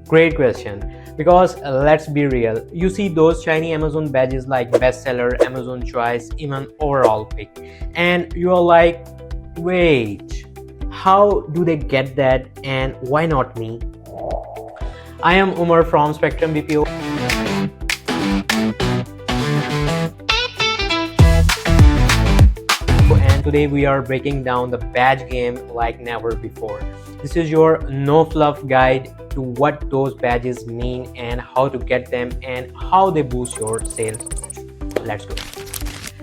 Great question. Because let's be real, you see those shiny Amazon badges like bestseller, Amazon choice, even overall pick, and you're like, wait, how do they get that and why not me? I am Umar from Spectrum BPO. And today we are breaking down the badge game like never before. This is your no fluff guide to what those badges mean and how to get them and how they boost your sales. Let's go.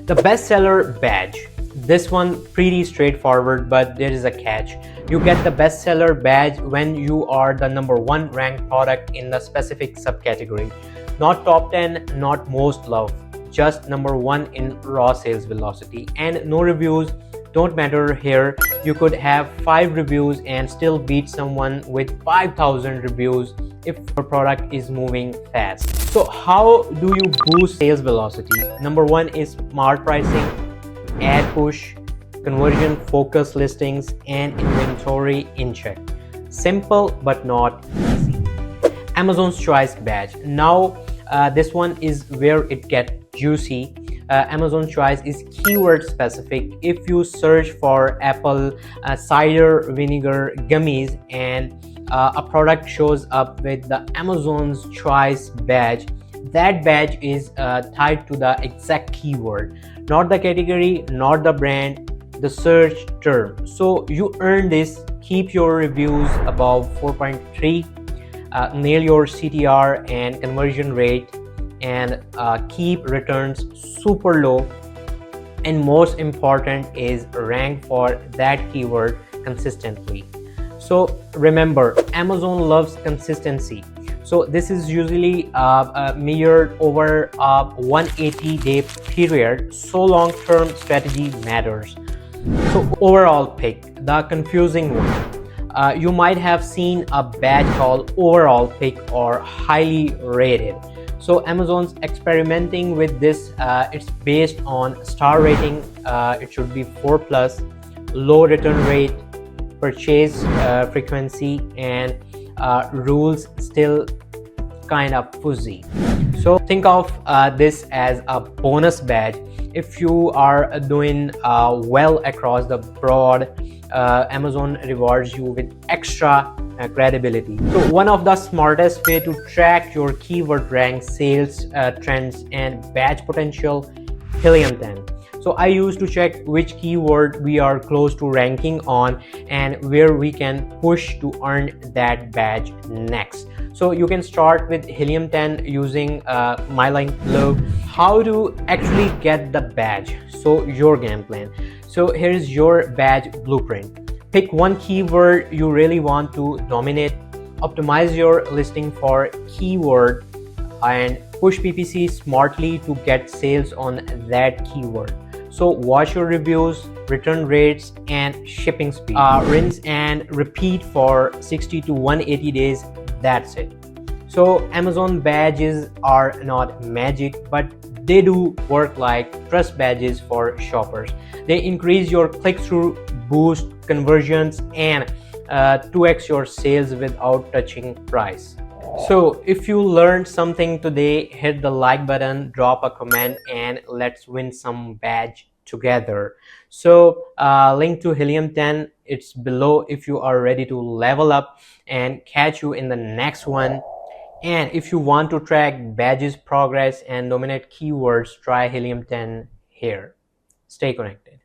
The bestseller badge. This one pretty straightforward, but there is a catch. You get the bestseller badge when you are the #1 ranked product in the specific subcategory. Not top 10, not most loved, just #1 in raw sales velocity. And no reviews don't matter here. You could have 5 reviews and still beat someone with 5,000 reviews if your product is moving fast. So how do you boost sales velocity? #1 is smart pricing, ad push, conversion focused listings, and inventory in check. Simple but not easy. Amazon's choice badge. Now this one is where it gets juicy. Amazon choice is keyword specific. If you search for apple cider vinegar gummies and a product shows up with the Amazon's choice badge, that badge is tied to the exact keyword, not the category, not the brand, the search term. So you earn this. Keep your reviews above 4.3, nail your CTR and conversion rate, and keep returns super low, and most important is rank for that keyword consistently. So remember, Amazon loves consistency. So this is usually measured over a 180-day period, so long-term strategy matters. So overall pick, the confusing one. You might have seen a badge called overall pick or highly rated. So Amazon's experimenting with this. It's based on star rating. It should be 4+, low return rate, purchase frequency, and rules still kind of fuzzy. So think of this as a bonus badge. If you are doing well across the board, Amazon rewards you with extra credibility. So one of the smartest way to track your keyword rank, sales trends, and badge potential, Helium 10. So I used to check which keyword we are close to ranking on and where we can push to earn that badge next. So you can start with Helium 10 using my link below. How to actually get the badge? So your game plan. So here's your badge blueprint. Pick one keyword you really want to dominate. Optimize your listing for keyword and push PPC smartly to get sales on that keyword. So watch your reviews, return rates, and shipping speed. Rinse and repeat for 60 to 180 days. That's it. So Amazon badges are not magic, but they do work like trust badges for shoppers. They increase your click-through, boost conversions, and 2x your sales without touching price. So if you learned something today, hit the like button, drop a comment, and let's win some badge together. So link to Helium 10, it's below if you are ready to level up, and catch you in the next one. And if you want to track badges progress and dominate keywords, try Helium 10 here. Stay connected.